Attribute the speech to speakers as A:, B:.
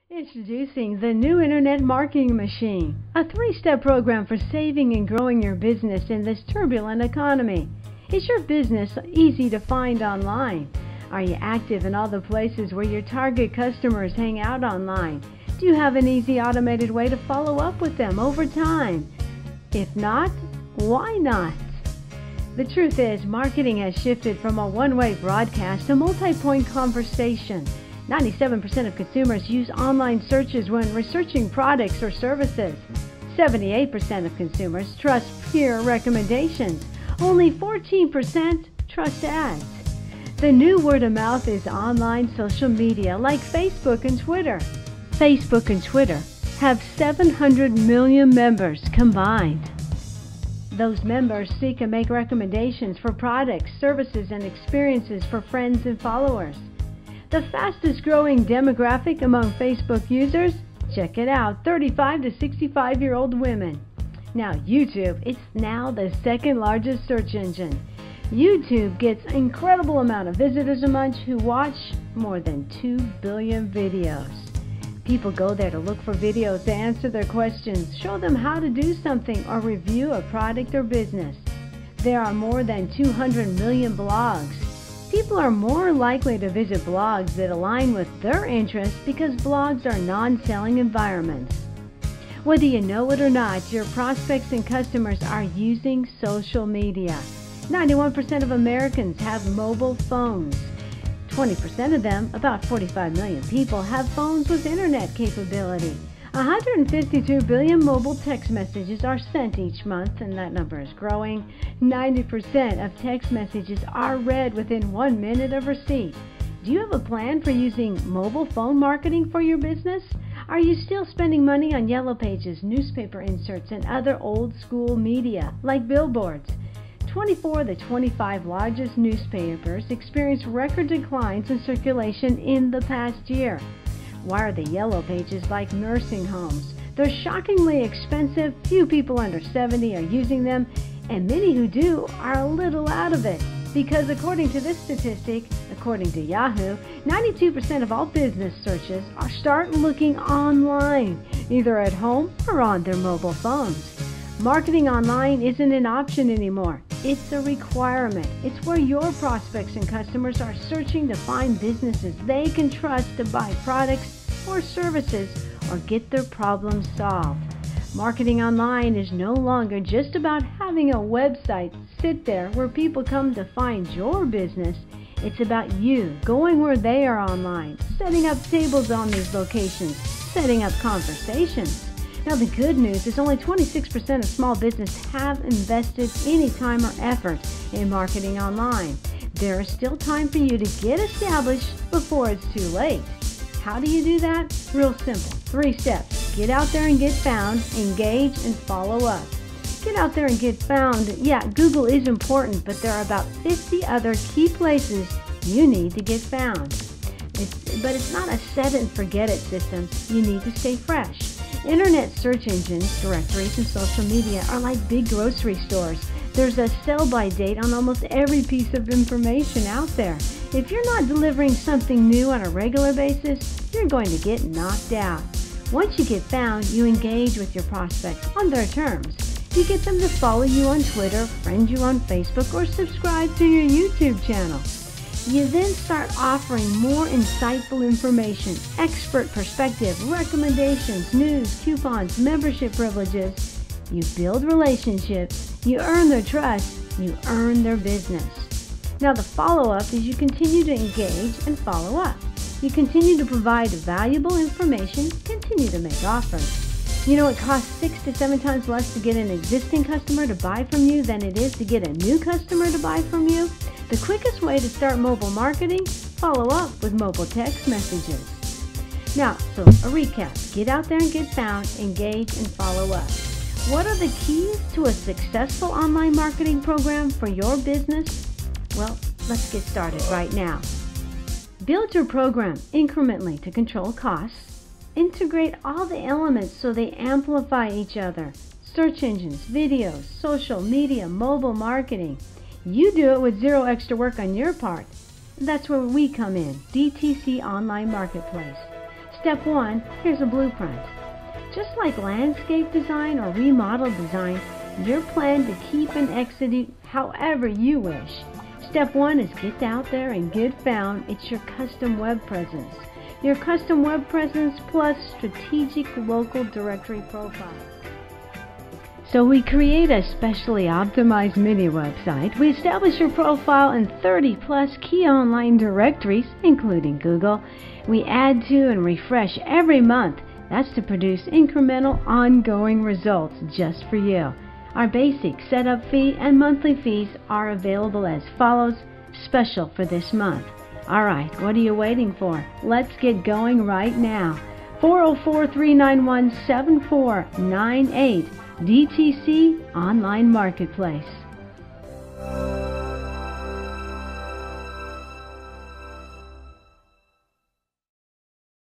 A: Introducing the new Internet Marketing Machine, a three-step program for saving and growing your business in this turbulent economy. Is your business easy to find online? Are you active in all the places where your target customers hang out online? Do you have an easy automated way to follow up with them over time? If not, why not? The truth is, marketing has shifted from a one-way broadcast to multi-point conversation. 97% of consumers use online searches when researching products or services. 78% of consumers trust peer recommendations. Only 14% trust ads. The new word of mouth is online social media like Facebook and Twitter. Facebook and Twitter have 700 million members combined. Those members seek and make recommendations for products, services, and experiences for friends and followers. The fastest growing demographic among Facebook users? Check it out, 35 to 65-year-old women. Now YouTube, it's now the second largest search engine. YouTube gets an incredible amount of visitors a month who watch more than 2 billion videos. People go there to look for videos to answer their questions, show them how to do something, or review a product or business. There are more than 200 million blogs. People are more likely to visit blogs that align with their interests because blogs are non-selling environments. Whether you know it or not, your prospects and customers are using social media. 91% of Americans have mobile phones. 20% of them, about 45 million people, have phones with internet capability. 152 billion mobile text messages are sent each month, and that number is growing. 90% of text messages are read within 1 minute of receipt. Do you have a plan for using mobile phone marketing for your business? Are you still spending money on yellow pages, newspaper inserts, and other old-school media like billboards? 24 of the 25 largest newspapers experienced record declines in circulation in the past year. Why are the yellow pages like nursing homes? They're shockingly expensive, few people under 70 are using them, and many who do are a little out of it. Because according to this statistic, according to Yahoo, 92% of all business searches start looking online, either at home or on their mobile phones. Marketing online isn't an option anymore. It's a requirement. It's where your prospects and customers are searching to find businesses they can trust to buy products or services or get their problems solved. Marketing online is no longer just about having a website sit there where people come to find your business. It's about you going where they are online, setting up tables on these locations, setting up conversations. Now the good news is only 26% of small business have invested any time or effort in marketing online. There is still time for you to get established before it's too late. How do you do that? Real simple. 3 steps. Get out there and get found, engage, and follow up. Get out there and get found. Yeah, Google is important, but there are about 50 other key places you need to get found. But it's not a set it and forget it system. You need to stay fresh. Internet search engines, directories, and social media are like big grocery stores. There's a sell-by date on almost every piece of information out there. If you're not delivering something new on a regular basis, you're going to get knocked out. Once you get found, you engage with your prospects on their terms. You get them to follow you on Twitter, friend you on Facebook, or subscribe to your YouTube channel. You then start offering more insightful information, expert perspective, recommendations, news, coupons, membership privileges. You build relationships, you earn their trust, you earn their business. Now the follow-up is you continue to engage and follow up. You continue to provide valuable information, continue to make offers. You know, it costs 6 to 7 times less to get an existing customer to buy from you than it is to get a new customer to buy from you. The quickest way to start mobile marketing? Follow up with mobile text messages. Now, so a recap. Get out there and get found, engage, and follow up. What are the keys to a successful online marketing program for your business? Well, let's get started right now. Build your program incrementally to control costs. Integrate all the elements so they amplify each other. Search engines, videos, social media, mobile marketing. You do it with zero extra work on your part. That's where we come in, DTC Online Marketplace. Step 1, here's a blueprint. Just like landscape design or remodel design, you're planned to keep and execute however you wish. Step 1 is get out there and get found. It's your custom web presence. Your custom web presence plus strategic local directory profile. So we create a specially optimized mini website. We establish your profile in 30 plus key online directories, including Google. We add to and refresh every month. That's to produce incremental, ongoing results just for you. Our basic setup fee and monthly fees are available as follows, special for this month. Alright, what are you waiting for? Let's get going right now. 404-391-7498, DTC Online Marketplace.